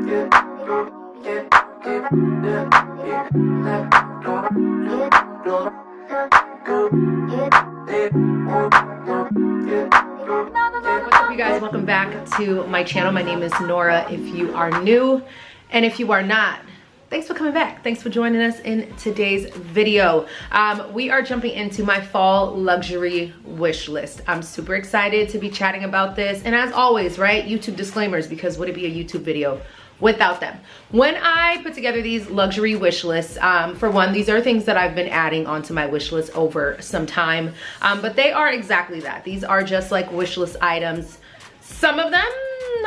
What's up, you guys? Welcome back to my channel. My name is Nora if you are new, and if you are not, thanks for coming back. Thanks for joining us in today's video. We are jumping into my fall luxury wish list. I'm super excited to be chatting about this, and as always, right, YouTube disclaimers, because would it be a YouTube video without them? When I put together these luxury wish lists, for one, these are things that I've been adding onto my wish list over some time, but they are exactly that. These are just like wish list items. Some of them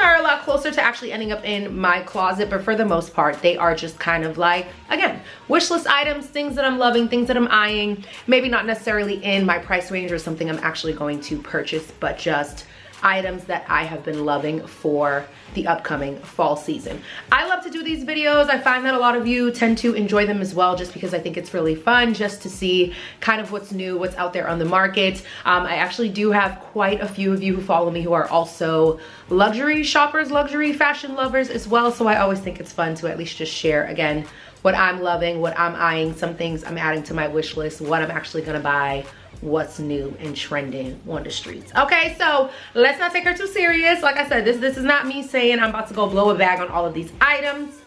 are a lot closer to actually ending up in my closet, but for the most part, they are just kind of like, again, wish list items, things that I'm loving, things that I'm eyeing, maybe not necessarily in my price range or something I'm actually going to purchase, but just items that I have been loving for the upcoming fall season. I love to do these videos. I find that a lot of you tend to enjoy them as well, just because I think it's really fun just to see kind of what's new, what's out there on the market. I actually do have quite a few of you who follow me who are also luxury shoppers, luxury fashion lovers as well. So I always think it's fun to at least just share, again, what I'm loving, what I'm eyeing, some things I'm adding to my wish list, what I'm actually gonna buy, what's new and trending on the streets. Okay, so let's not take her too serious. Like I said, this is not me saying I'm about to go blow a bag on all of these items.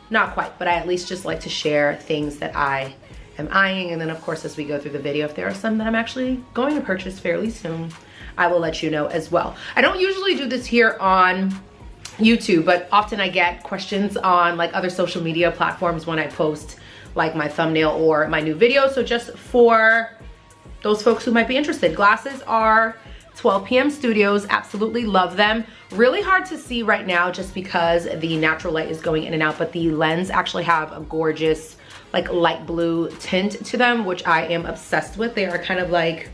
Not quite, but I at least just like to share things that I am eyeing. And then of course, as we go through the video, if there are some that I'm actually going to purchase fairly soon, I will let you know as well. I don't usually do this here on YouTube, but often I get questions on like other social media platforms when I post like my thumbnail or my new video. So just for those folks who might be interested, glasses are 12 PM Studios. Absolutely love them. Really hard to see right now just because the natural light is going in and out, but the lens actually have a gorgeous like light blue tint to them, which I am obsessed with. They are kind of like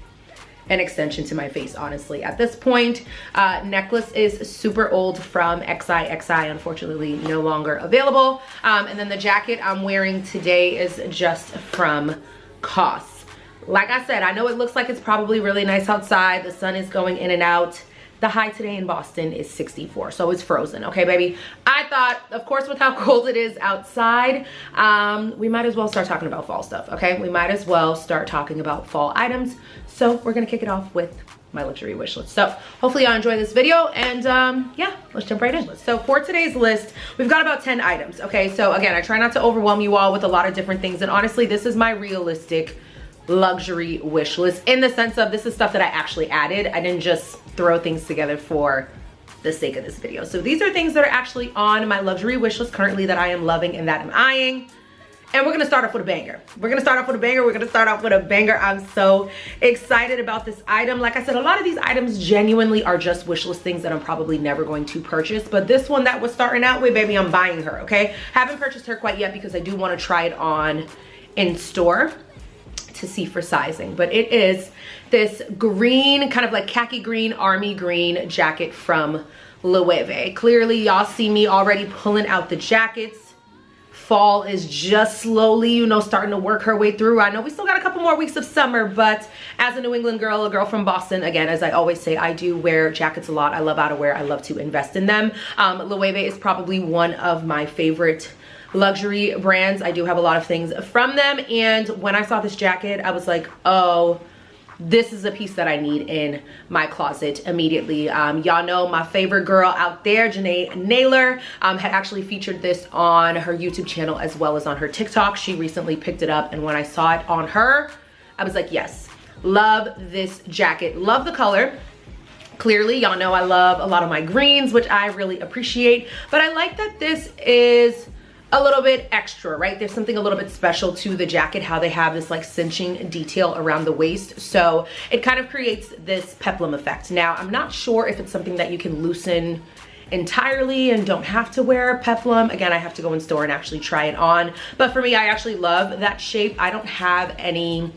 an extension to my face, honestly, at this point. Necklace is super old from XI, unfortunately no longer available. And then the jacket I'm wearing today is just from COS. Like I said, I know it looks like it's probably really nice outside. The sun is going in and out. The high today in Boston is 64, so it's frozen, okay, baby? I thought, of course, with how cold it is outside, we might as well start talking about fall stuff, okay? We might as well start talking about fall items. So we're gonna kick it off with my luxury wish list. So hopefully y'all enjoy this video, and yeah, let's jump right in. So for today's list, we've got about 10 items, okay? So again, I try not to overwhelm you all with a lot of different things, and honestly, this is my realistic luxury wish list in the sense of this is stuff that I actually added. I didn't just throw things together for the sake of this video. So these are things that are actually on my luxury wish list currently that I am loving and that I'm eyeing. And we're gonna start off with a banger. We're gonna start off with a banger. I'm so excited about this item. Like I said, a lot of these items genuinely are just wish list things that I'm probably never going to purchase. But this one that was starting out with, baby, I'm buying her, okay? Haven't purchased her quite yet because I do wanna try it on in store to see for sizing, but it is this green, kind of like khaki green, army green jacket from Loewe. Clearly y'all see me already pulling out the jackets. Fall is just slowly, you know, starting to work her way through. I know we still got a couple more weeks of summer, but as a New England girl, a girl from Boston, again, as I always say, I do wear jackets a lot. I love outerwear. I love to invest in them. Loewe is probably one of my favorite luxury brands. I do have a lot of things from them, and when I saw this jacket, I was like, oh, this is a piece that I need in my closet immediately. Y'all know my favorite girl out there, Janae Naylor, had actually featured this on her YouTube channel as well as on her TikTok. She recently picked it up, and when I saw it on her, I was like, yes, love this jacket, love the color. Clearly, y'all know I love a lot of my greens, which I really appreciate, but I like that this is a little bit extra, right? There's something a little bit special to the jacket, how they have this like cinching detail around the waist. So it kind of creates this peplum effect. Now, I'm not sure if it's something that you can loosen entirely and don't have to wear peplum. Again, I have to go in store and actually try it on. But for me, I actually love that shape. I don't have any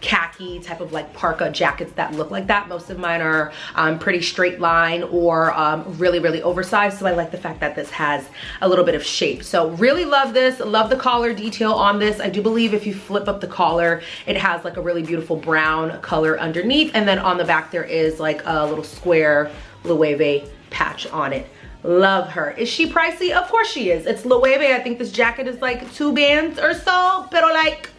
khaki type of like parka jackets that look like that. Most of mine are pretty straight line or really oversized, so I like the fact that this has a little bit of shape. So really love this, love the collar detail on this. I do believe if you flip up the collar, it has like a really beautiful brown color underneath, and then on the back there is like a little square Loewe patch on it. Love her. Is she pricey? Of course she is. It's Loewe. I think this jacket is like 2 bands or so, pero like,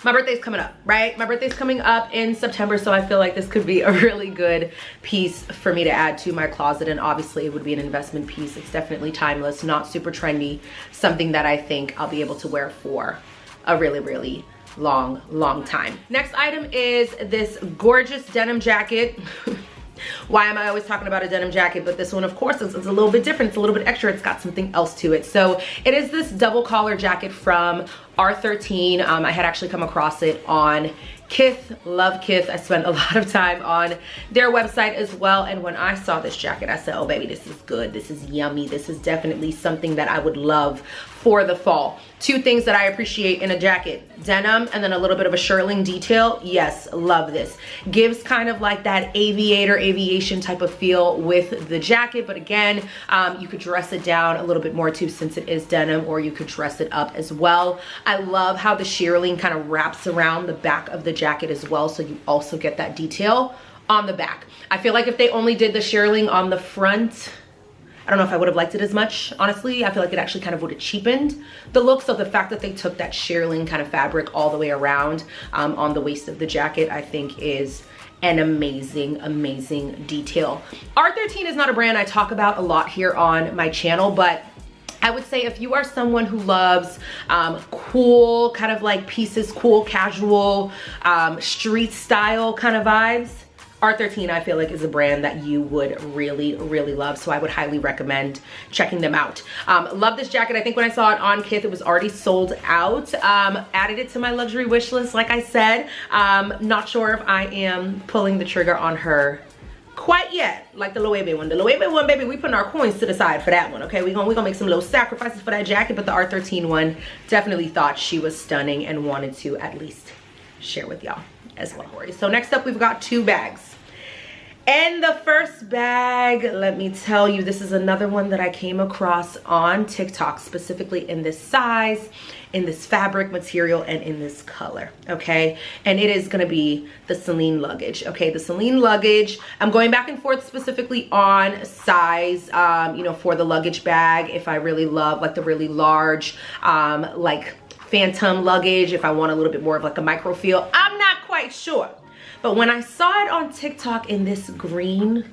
my birthday's coming up, right? My birthday's coming up in September, so I feel like this could be a really good piece for me to add to my closet, and obviously it would be an investment piece. It's definitely timeless, not super trendy, something that I think I'll be able to wear for a really, really long time. Next item is this gorgeous denim jacket. Why am I always talking about a denim jacket? But this one, of course, is a little bit different. It's a little bit extra. It's got something else to it. So it is this double collar jacket from R13. I had actually come across it on Kith. Love Kith. I spent a lot of time on their website as well. And when I saw this jacket, I said, oh baby, this is good. This is yummy. This is definitely something that I would love for the fall. 2 things that I appreciate in a jacket: denim and then a little bit of a shirling detail. Yes, love this. Gives kind of like that aviation type of feel with the jacket, but again, you could dress it down a little bit more too since it is denim, or you could dress it up as well. I love how the shirling kind of wraps around the back of the jacket as well, so you also get that detail on the back. I feel like if they only did the shirling on the front, I don't know if I would have liked it as much, honestly. I feel like it actually kind of would have cheapened the look. So the fact that they took that shearling kind of fabric all the way around on the waist of the jacket, I think is an amazing detail. R13 is not a brand I talk about a lot here on my channel, but I would say if you are someone who loves cool kind of like pieces, cool casual street style kind of vibes, R13 I feel like is a brand that you would really love, so I would highly recommend checking them out. Love this jacket. I think when I saw it on Kith, it was already sold out. Added it to my luxury wish list, like I said. Not sure if I am pulling the trigger on her quite yet, like the Loewe one. The Loewe one, baby, we putting our coins to the side for that one, okay? We're gonna make some little sacrifices for that jacket, but the R13 one, definitely thought she was stunning and wanted to at least share with y'all as well. So next up, we've got 2 bags. And the first bag, let me tell you, this is another one that I came across on TikTok, specifically in this size, in this fabric material, and in this color, okay? And it is gonna be the Celine luggage, okay? The Celine luggage, I'm going back and forth specifically on size, you know, for the luggage bag, if I really love like the really large, like phantom luggage, if I want a little bit more of like a micro feel, I'm not quite sure. But when I saw it on TikTok in this green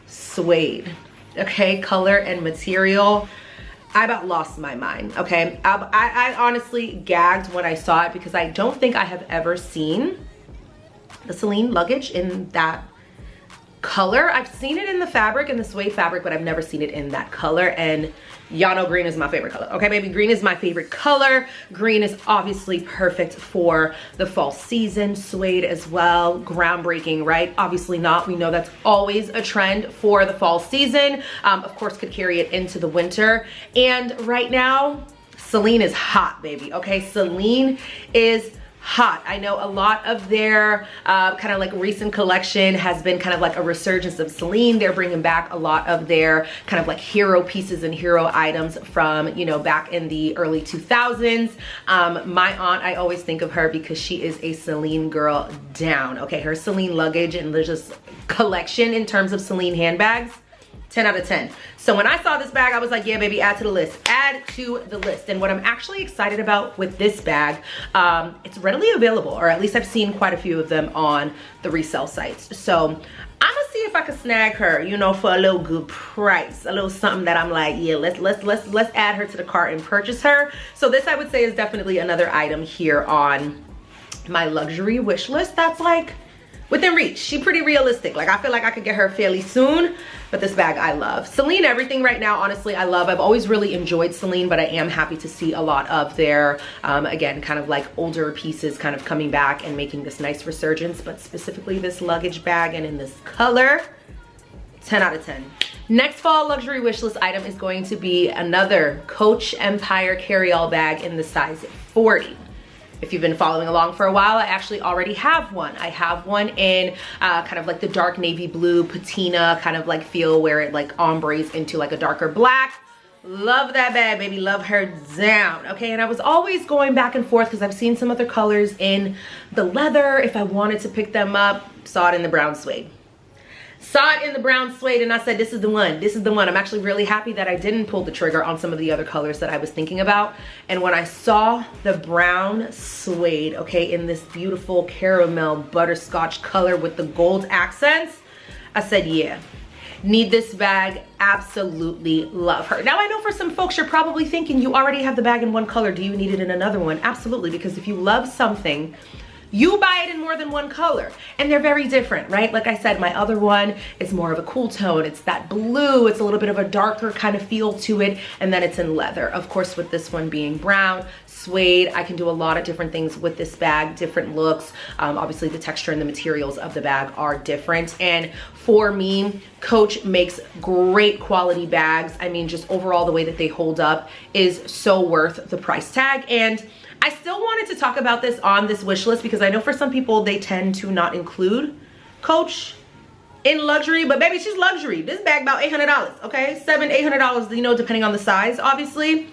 suede, okay, color and material, I about lost my mind, okay? I honestly gagged when I saw it because I don't think I have ever seen the Celine luggage in that color. I've seen it in the fabric, in the suede fabric, but I've never seen it in that color. And y'all know green is my favorite color, okay baby? Green is my favorite color. Green is obviously perfect for the fall season. Suede as well, groundbreaking, right? Obviously not. We know that's always a trend for the fall season. Of course, could carry it into the winter. And right now, Celine is hot, baby, okay? Celine is hot. I know a lot of their kind of like recent collection has been kind of like a resurgence of Celine. They're bringing back a lot of their kind of like hero pieces and hero items from, you know, back in the early 2000s. My aunt, I always think of her because she is a Celine girl down. Okay, her Celine luggage and there's just collection in terms of Celine handbags, 10 out of 10. So when I saw this bag, I was like, yeah, baby, add to the list. Add to the list. And what I'm actually excited about with this bag, it's readily available, or at least I've seen quite a few of them on the resale sites. So I'm gonna see if I can snag her, you know, for a little good price, a little something that I'm like, yeah, let's add her to the cart and purchase her. So this, I would say, is definitely another item here on my luxury wish list that's like within reach. She's pretty realistic. Like, I feel like I could get her fairly soon, but this bag I love. Celine everything right now, honestly, I love. I've always really enjoyed Celine, but I am happy to see a lot of their, again, kind of like older pieces kind of coming back and making this nice resurgence, but specifically this luggage bag and in this color, 10 out of 10. Next fall luxury wish list item is going to be another Coach Empire carry-all bag in the size 40. If you've been following along for a while, I actually already have one. I have one in kind of like the dark navy blue patina kind of like feel where it like ombres into like a darker black. Love that bag, baby. Love her down. Okay, and I was always going back and forth because I've seen some other colors in the leather if I wanted to pick them up. Saw it in the brown suede. Saw it in the brown suede and I said, this is the one, this is the one. I'm actually really happy that I didn't pull the trigger on some of the other colors that I was thinking about. And when I saw the brown suede, okay, in this beautiful caramel butterscotch color with the gold accents, I said, yeah, need this bag, absolutely love her. Now I know for some folks, you're probably thinking you already have the bag in one color. Do you need it in another one? Absolutely, because if you love something, you buy it in more than one color, and they're very different, right? Like I said, my other one is more of a cool tone. It's that blue, it's a little bit of a darker kind of feel to it, and then it's in leather. Of course, with this one being brown, suede, I can do a lot of different things with this bag, different looks. Obviously the texture and the materials of the bag are different. And for me, Coach makes great quality bags. I mean, just overall the way that they hold up is so worth the price tag. And I still wanted to talk about this on this wish list because I know for some people they tend to not include Coach in luxury, but baby, she's luxury. This bag about $800, okay? $700-800, you know, depending on the size, obviously.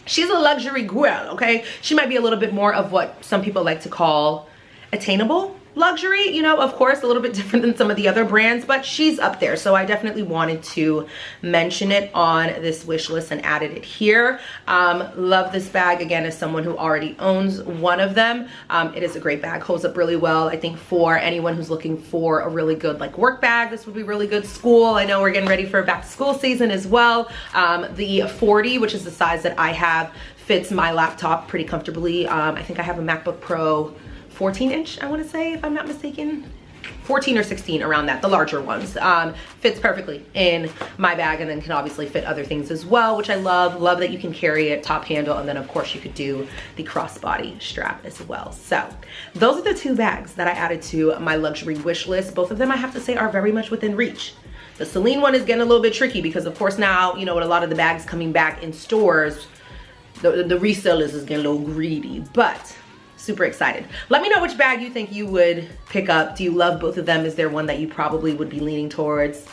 She's a luxury girl, okay? She might be a little bit more of what some people like to call attainable luxury, you know, of course, a little bit different than some of the other brands, but she's up there. So I definitely wanted to mention it on this wish list and added it here. Love this bag, again, as someone who already owns one of them. It is a great bag, holds up really well. I think for anyone who's looking for a really good like work bag, this would be really good. School, I know we're getting ready for back to school season as well. The 40, which is the size that I have, fits my laptop pretty comfortably. I think I have a MacBook Pro 14-inch, I want to say, if I'm not mistaken. 14 or 16, around that, the larger ones. Fits perfectly in my bag, and then can obviously fit other things as well, which I love. Love that you can carry it top handle, and then of course you could do the crossbody strap as well. So those are the two bags that I added to my luxury wish list. Both of them, I have to say, are very much within reach. The Celine one is getting a little bit tricky because of course now, you know, with a lot of the bags coming back in stores, the resellers is getting a little greedy, but super excited. Let me know which bag you think you would pick up. Do you love both of them? Is there one that you probably would be leaning towards?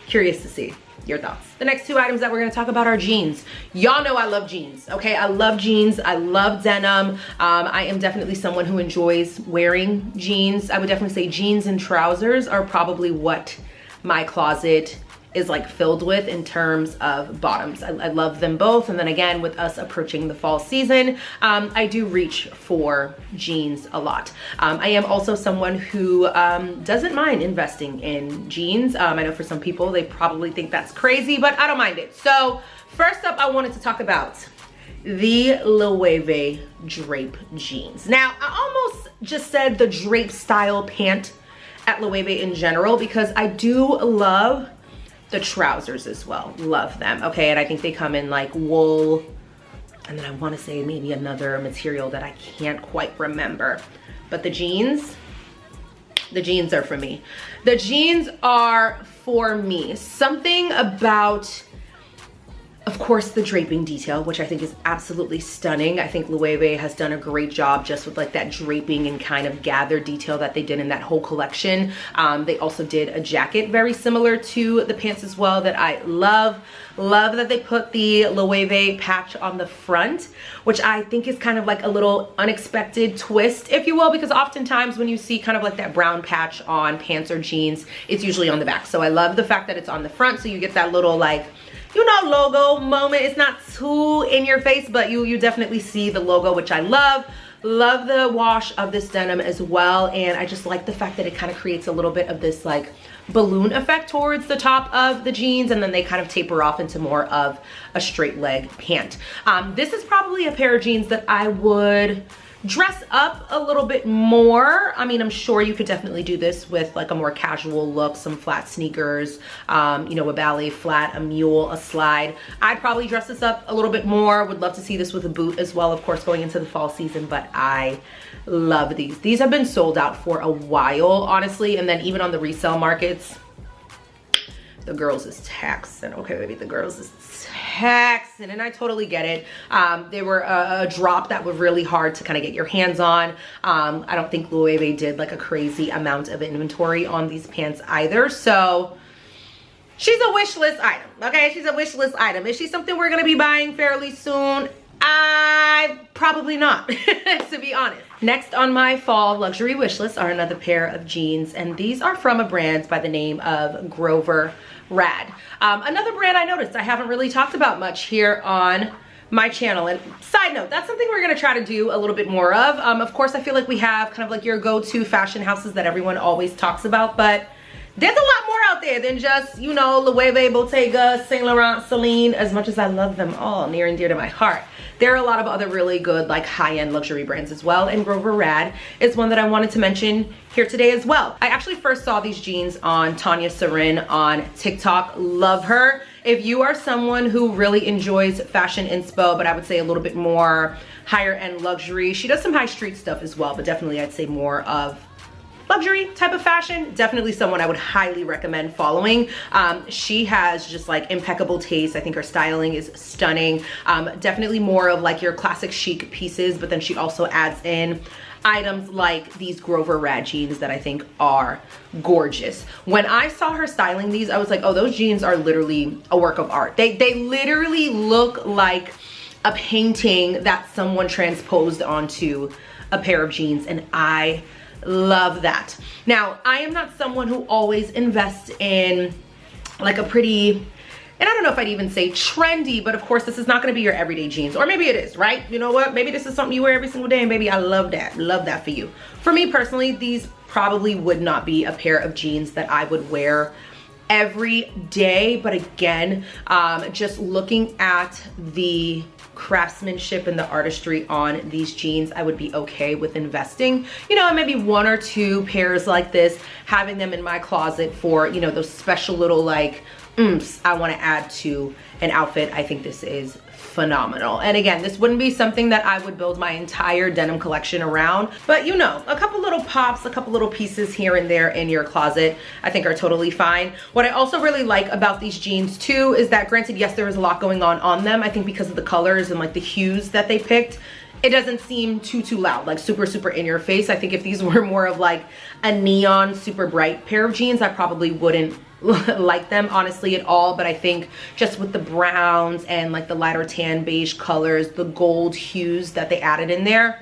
Curious to see your thoughts. The next two items that we're gonna talk about are jeans. Y'all know I love jeans, okay? I love jeans, I love denim. I am definitely someone who enjoys wearing jeans. I would definitely say jeans and trousers are probably what my closet is like filled with in terms of bottoms. I love them both. And then again, with us approaching the fall season, I do reach for jeans a lot. I am also someone who doesn't mind investing in jeans. I know for some people, they probably think that's crazy, but I don't mind it. So first up, I wanted to talk about the Loewe drape jeans. Now, I almost just said the drape style pant at Loewe in general because I do love the trousers as well. Love them, okay? And I think they come in like wool, and then I want to say maybe another material that I can't quite remember. But the jeans are for me. The jeans are for me. Something about, of course, the draping detail, which I think is absolutely stunning. I think Loewe has done a great job just with like that draping and kind of gather detail that they did in that whole collection. They also did a jacket very similar to the pants as well that I love. Love that they put the Loewe patch on the front, which I think is kind of like a little unexpected twist, if you will, because oftentimes when you see kind of like that brown patch on pants or jeans, it's usually on the back. So I love the fact that it's on the front, so you get that little like, you know, logo moment. It's not too in your face, but you definitely see the logo, which I love. Love the wash of this denim as well. And I just like the fact that it kind of creates a little bit of this like balloon effect towards the top of the jeans, and then they kind of taper off into more of a straight leg pant. This is probably a pair of jeans that I would dress up a little bit more. I mean, I'm sure you could definitely do this with like a more casual look, some flat sneakers, you know, a ballet flat, a mule, a slide. I'd probably dress this up a little bit more. Would love to see this with a boot as well, of course, going into the fall season, but I love these. These have been sold out for a while, honestly, and then even on the resale markets, the girls is taxing. Okay, baby, the girls is taxing, and I totally get it. They were a drop that were really hard to kind of get your hands on. I don't think Loewe did like a crazy amount of inventory on these pants either, so she's a wish list item, okay? She's a wish list item. Is she something we're gonna be buying fairly soon? Probably not, to be honest. Next on my fall luxury wish list are another pair of jeans, and these are from a brand by the name of Grover Rad. Another brand I noticed I haven't really talked about much here on my channel. And side note, that's something we're gonna try to do a little bit more of. Of course, I feel like we have kind of like your go-to fashion houses that everyone always talks about, but there's a lot more out there than just, you know, Loewe, Bottega, Saint Laurent, Celine. As much as I love them all, near and dear to my heart, there are a lot of other really good, like, high-end luxury brands as well, and Grover Rad is one that I wanted to mention here today as well. I actually first saw these jeans on Tanya Sarin on TikTok. Love her. If you are someone who really enjoys fashion inspo, but I would say a little bit more higher end luxury, she does some high street stuff as well, but definitely I'd say more of luxury type of fashion. Definitely someone I would highly recommend following. She has just like impeccable taste. I think her styling is stunning. Definitely more of like your classic chic pieces, but then she also adds in items like these Grover Rad jeans that I think are gorgeous. When I saw her styling these, I was like, oh, those jeans are literally a work of art. They literally look like a painting that someone transposed onto a pair of jeans, and I love that. Now, I am not someone who always invests in like a pretty, and I don't know if I'd even say trendy, but of course this is not gonna be your everyday jeans, or maybe it is, right? You know what? Maybe this is something you wear every single day, and baby, I love that for you. For me personally, these probably would not be a pair of jeans that I would wear every day, but again, just looking at the craftsmanship and the artistry on these jeans, I would be okay with investing, you know, maybe one or two pairs like this, having them in my closet for, you know, those special little like oomphs I want to add to an outfit. I think this is phenomenal. And again, this wouldn't be something that I would build my entire denim collection around, but you know, a couple little pops, a couple little pieces here and there in your closet, I think are totally fine. What I also really like about these jeans too is that, granted, yes, there is a lot going on them. I think because of the colors and like the hues that they picked, it doesn't seem too loud, like super in your face. I think if these were more of like a neon super bright pair of jeans, I probably wouldn't like them honestly at all. But I think just with the browns and like the lighter tan beige colors, the gold hues that they added in there,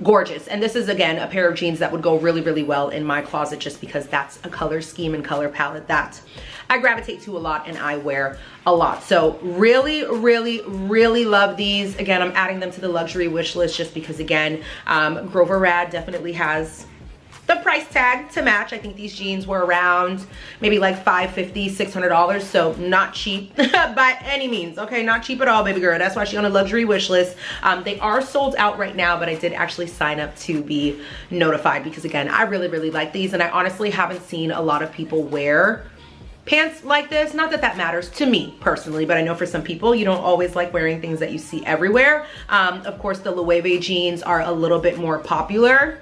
gorgeous. And this is again a pair of jeans that would go really well in my closet, just because that's a color scheme and color palette that I gravitate to a lot and I wear a lot. So really love these. Again, I'm adding them to the luxury wish list just because, again, Grover Rad definitely has the price tag to match. I think these jeans were around maybe like $550, $600, so not cheap by any means. Okay, not cheap at all, baby girl. That's why she's on a luxury wish list. They are sold out right now, but I did actually sign up to be notified because, again, I really like these, and I honestly haven't seen a lot of people wear pants like this. Not that that matters to me personally, but I know for some people, you don't always like wearing things that you see everywhere. Of course, the Loewe jeans are a little bit more popular.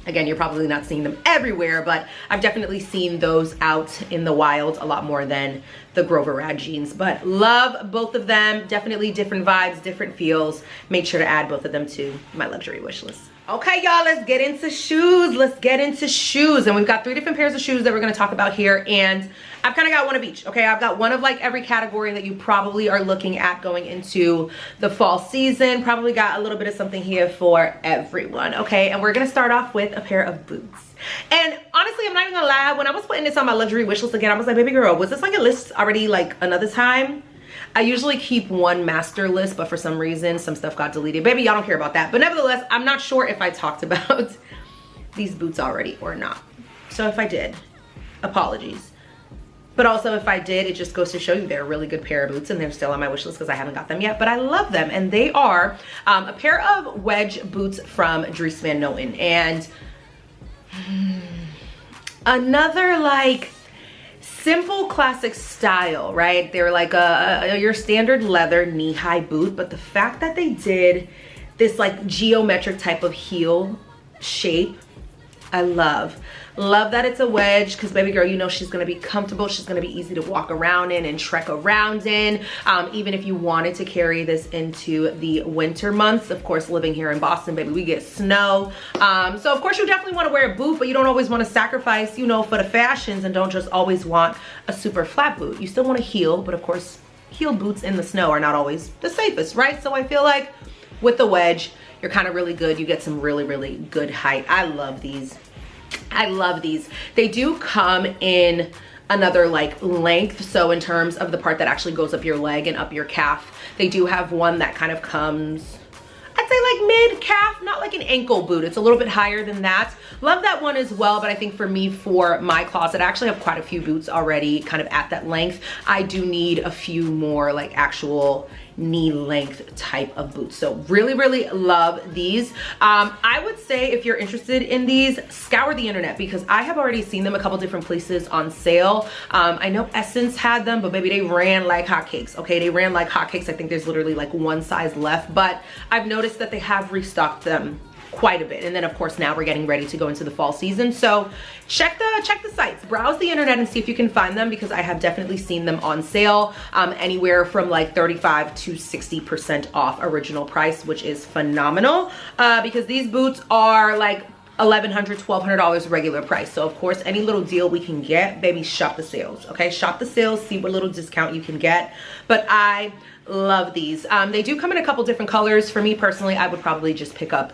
Again, you're probably not seeing them everywhere, but I've definitely seen those out in the wild a lot more than the Grover Rad jeans. But love both of them. Definitely different vibes, different feels. Made sure to add both of them to my luxury wish list. Okay, y'all, let's get into shoes. Let's get into shoes. And we've got 3 different pairs of shoes that we're gonna talk about here. And I've kind of got one of each, okay? I've got one of like every category that you probably are looking at going into the fall season. Probably got a little bit of something here for everyone, okay? And we're gonna start off with a pair of boots. And honestly, I'm not even gonna lie, when I was putting this on my luxury wish list again, I was like, baby girl, was this like a list already like another time? I usually keep one master list, but for some reason, some stuff got deleted. Baby, y'all don't care about that. But nevertheless, I'm not sure if I talked about these boots already or not. So if I did, apologies. But also if I did, it just goes to show you they're a really good pair of boots, and they're still on my wish list because I haven't got them yet, but I love them. And they are a pair of wedge boots from Dries Van Noten. And another like simple classic style, right? They're like your standard leather knee-high boot, but the fact that they did this like geometric type of heel shape, I love that it's a wedge, because baby girl, you know she's gonna be comfortable, she's gonna be easy to walk around in and trek around in. Even if you wanted to carry this into the winter months, of course, living here in Boston, baby, we get snow. So of course you definitely want to wear a boot, but you don't always want to sacrifice, you know, for the fashions, and don't just always want a super flat boot. You still want a heel, but of course heeled boots in the snow are not always the safest, right? So I feel like with the wedge, you're kind of really good. You get some really, really good height. I love these. I love these. They do come in another like length. So in terms of the part that actually goes up your leg and up your calf, they do have one that kind of comes, I'd say like mid calf, not like an ankle boot. It's a little bit higher than that. Love that one as well. But I think for me, for my closet, I actually have quite a few boots already kind of at that length. I do need a few more like actual knee length type of boots. So really, really love these. I would say if you're interested in these, scour the internet, because I have already seen them a couple different places on sale. I know Essence had them, but maybe they ran like hotcakes. Okay, they ran like hotcakes. I think there's literally like one size left, but I've noticed that they have restocked them quite a bit. And then of course now we're getting ready to go into the fall season, so check the sites, browse the internet, and see if you can find them, because I have definitely seen them on sale, anywhere from like 35 to 60% off original price, which is phenomenal, because these boots are like $1,100, $1,200 regular price. So of course, any little deal we can get, baby, shop the sales. Okay, shop the sales, see what little discount you can get. But I love these. They do come in a couple different colors. For me personally, I would probably just pick up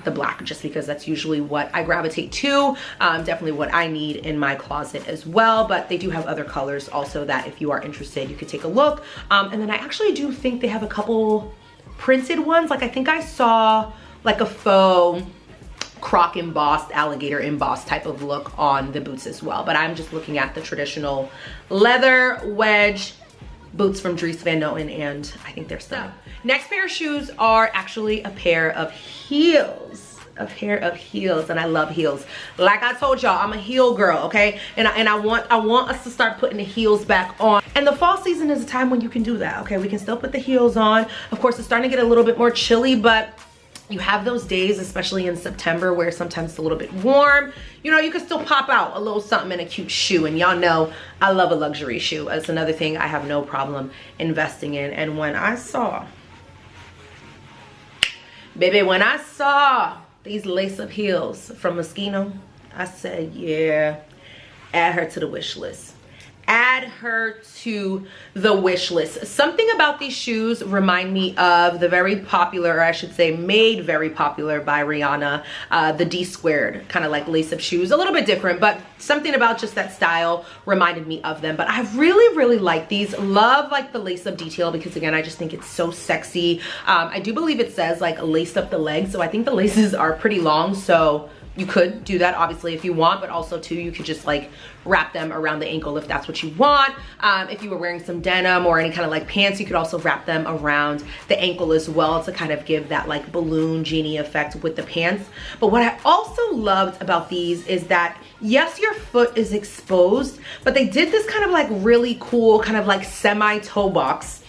the black, just because that's usually what I gravitate to. Definitely what I need in my closet as well. But they do have other colors also that if you are interested, you could take a look. And then I actually do think they have a couple printed ones. Like I think I saw like a faux croc embossed, alligator embossed type of look on the boots as well. But I'm just looking at the traditional leather wedge boots from Dries Van Noten, and I think they're stunning. Next pair of shoes are actually a pair of heels. A pair of heels, and I love heels. Like I told y'all, I'm a heel girl, okay? And I want us to start putting the heels back on. And the fall season is a time when you can do that, okay? We can still put the heels on. Of course, it's starting to get a little bit more chilly, but you have those days, especially in September, where sometimes it's a little bit warm. You know, you can still pop out a little something in a cute shoe. And y'all know I love a luxury shoe. That's another thing I have no problem investing in. And when I saw, baby, when I saw these lace-up heels from Moschino, I said, yeah, add her to the wish list. Add her to the wish list. Something about these shoes remind me of the very popular, or I should say made very popular by Rihanna, the D squared kind of like lace-up shoes. A little bit different, but something about just that style reminded me of them. But I really, really like these. Love like the lace-up detail, because again, I just think it's so sexy. I do believe it says like lace up the legs, so I think the laces are pretty long, so you could do that obviously if you want, but also too, you could just like wrap them around the ankle if that's what you want. If you were wearing some denim or any kind of like pants, you could also wrap them around the ankle as well to kind of give that like balloon genie effect with the pants. But what I also loved about these is that yes, your foot is exposed, but they did this kind of like really cool kind of like semi toe box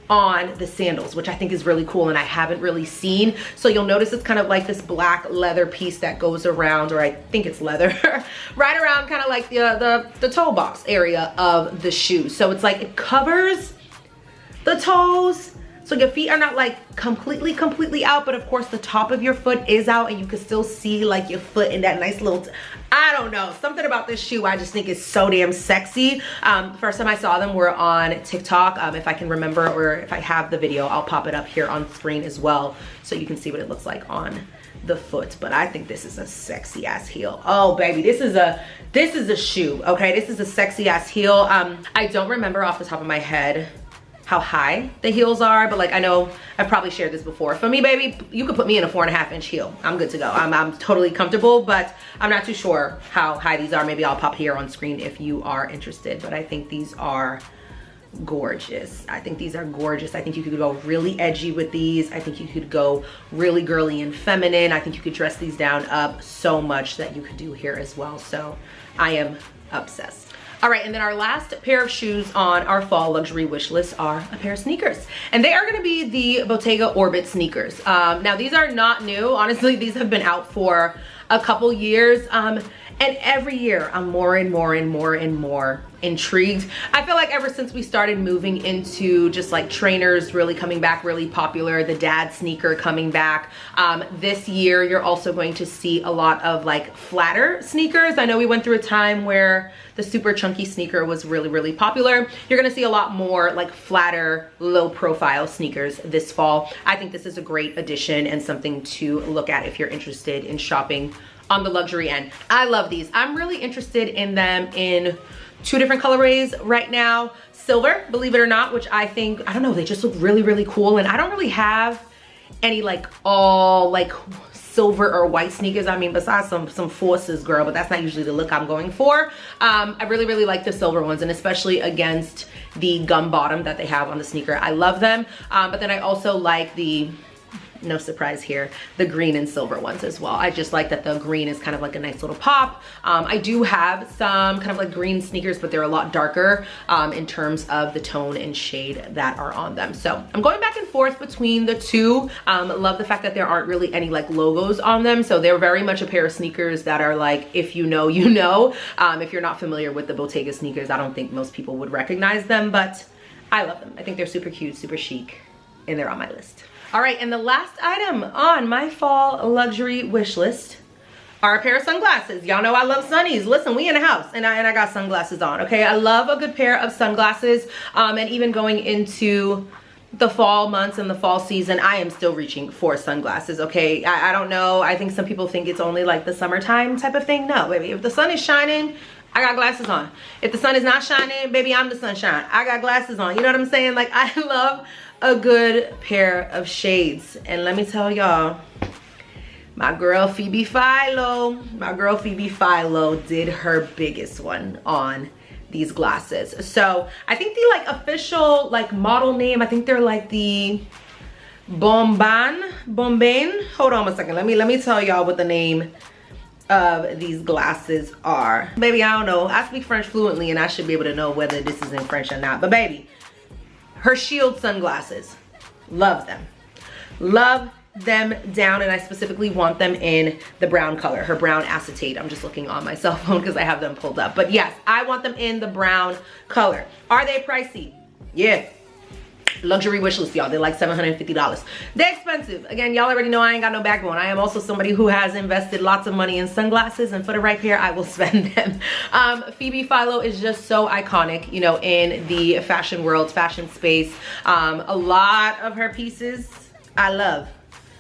on the sandals, which I think is really cool and I haven't really seen. So you'll notice it's kind of like this black leather piece that goes around, or I think it's leather, right around kind of like the toe box area of the shoe. So it's like it covers the toes, so your feet are not like completely out, but of course the top of your foot is out and you can still see like your foot in that nice little, I don't know, something about this shoe I just think is so damn sexy. First time I saw them were on TikTok. If I can remember, or if I have the video, I'll pop it up here on screen as well so you can see what it looks like on the foot. But I think this is a sexy ass heel. Oh baby, this is a shoe, okay? This is a sexy ass heel. I don't remember off the top of my head how high the heels are, but like I know I've probably shared this before. For me, baby, you could put me in a 4.5 inch heel. I'm good to go. I'm totally comfortable, but I'm not too sure how high these are. Maybe I'll pop here on screen if you are interested, but I think these are gorgeous. I think these are gorgeous. I think you could go really edgy with these. I think you could go really girly and feminine. I think you could dress these down up so much that you could do here as well. So I am obsessed. All right, and then our last pair of shoes on our fall luxury wish list are a pair of sneakers. And they are gonna be the Bottega Orbit sneakers. Now these are not new. Honestly, these have been out for a couple years. And every year I'm more and more and more and more intrigued. I feel like ever since we started moving into just like trainers really coming back really popular, the dad sneaker coming back, this year you're also going to see a lot of like flatter sneakers. I know we went through a time where the super chunky sneaker was really popular. You're gonna see a lot more like flatter, low profile sneakers this fall. I think this is a great addition and something to look at if you're interested in shopping on the luxury end. I love these. I'm really interested in them in 2 different colorways right now. Silver, believe it or not, which I think, I don't know, they just look really cool. And I don't really have any like all like silver or white sneakers. I mean, besides some Forces, girl, but that's not usually the look I'm going for. I really like the silver ones, and especially against the gum bottom that they have on the sneaker. I love them. But then I also like the, no surprise here, the green and silver ones as well. I just like that the green is kind of like a nice little pop. I do have some kind of like green sneakers, but they're a lot darker in terms of the tone and shade that are on them. So I'm going back and forth between the 2. Love the fact that there aren't really any like logos on them. So they're very much a pair of sneakers that are like, if you know, you know. If you're not familiar with the Bottega sneakers, I don't think most people would recognize them, but I love them. I think they're super cute, super chic, and they're on my list. All right, and the last item on my fall luxury wish list are a pair of sunglasses. Y'all know I love sunnies. Listen, we in the house, and I got sunglasses on, okay? I love a good pair of sunglasses, and even going into the fall months and the fall season, I am still reaching for sunglasses, okay? I don't know, I think some people think it's only like the summertime type of thing. No, baby, if the sun is shining, I got glasses on. If the sun is not shining, baby, I'm the sunshine. I got glasses on, you know what I'm saying? Like, I love a good pair of shades. And let me tell y'all, my girl Phoebe Philo did her biggest one on these glasses. So I think the like official like model name, I think they're like the Bombane. Hold on a second, let me tell y'all what the name of these glasses are. Baby, I don't know, I speak French fluently and I should be able to know whether this is in French or not, but baby, her Shield sunglasses, love them down, and I specifically want them in the brown color, her brown acetate. I'm just looking on my cell phone because I have them pulled up, but yes, I want them in the brown color. Are they pricey? Yeah. Luxury wish list, y'all. They're like $750. They're expensive. Again, y'all already know I ain't got no backbone. I am also somebody who has invested lots of money in sunglasses, and for the right pair, I will spend them. Phoebe Philo is just so iconic, you know, in the fashion world, fashion space. A lot of her pieces I love.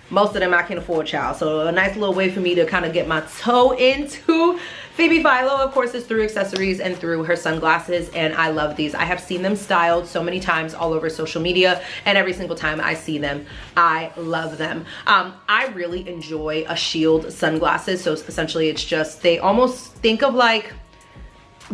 Most of them I can afford, child. So a nice little way for me to kind of get my toe into Phoebe Philo, of course, is through accessories and through her sunglasses, and I love these. I have seen them styled so many times all over social media, and every single time I see them, I love them. I really enjoy a Shield sunglasses. So essentially it's just, they almost think of like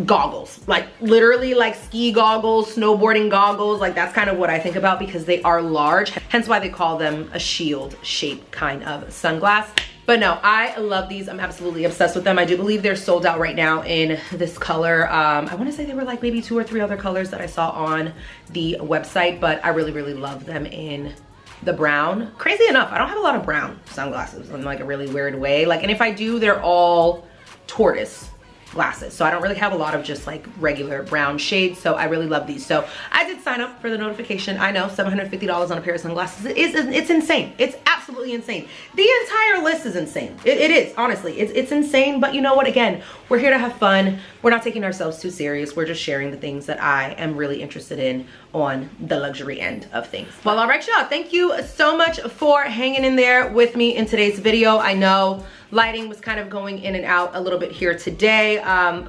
goggles, like literally like ski goggles, snowboarding goggles. Like that's kind of what I think about, because they are large, hence why they call them a shield shape kind of sunglass. But no, I love these. I'm absolutely obsessed with them. I do believe they're sold out right now in this color. I want to say they were like maybe 2 or 3 other colors that I saw on the website, but I really love them in the brown. Crazy enough, I don't have a lot of brown sunglasses in like a really weird way. Like, and if I do, they're all tortoise glasses, so I don't really have a lot of just like regular brown shades. So I really love these. So I did sign up for the notification. I know $750 on a pair of sunglasses, it's insane. It's absolutely insane. The entire list is insane. It is, honestly, it's insane. But you know what, again, we're here to have fun. We're not taking ourselves too serious. We're just sharing the things that I am really interested in on the luxury end of things. Well, all right, y'all, thank you so much for hanging in there with me in today's video. I know lighting was kind of going in and out a little bit here today,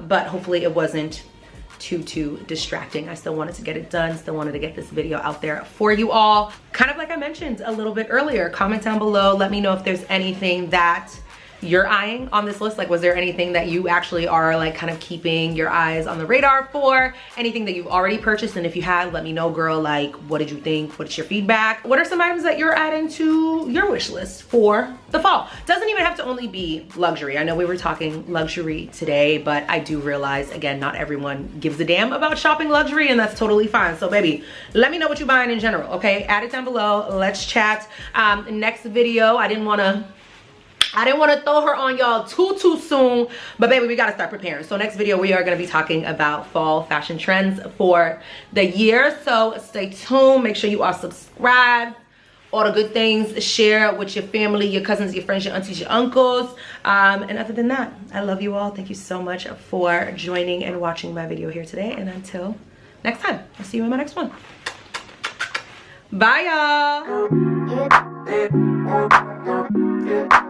but hopefully it wasn't too distracting. I still wanted to get it done, still wanted to get this video out there for you all. Kind of like I mentioned a little bit earlier, comment down below, let me know if there's anything that you're eyeing on this list. Like, was there anything that you actually are like kind of keeping your eyes on the radar for? Anything that you've already purchased? And if you had, let me know, girl. Like, what did you think? What's your feedback? What are some items that you're adding to your wish list for the fall? Doesn't even have to only be luxury. I know we were talking luxury today, but I do realize, again, not everyone gives a damn about shopping luxury, and that's totally fine. So baby, let me know what you're buying in general, okay? Add it down below, let's chat. Next video, I didn't want to I didn't want to throw her on y'all too soon, but baby, we got to start preparing. So next video, we are going to be talking about fall fashion trends for the year. So stay tuned. Make sure you are subscribed. All the good things, share with your family, your cousins, your friends, your aunties, your uncles. And other than that, I love you all. Thank you so much for joining and watching my video here today. And until next time, I'll see you in my next one. Bye, y'all.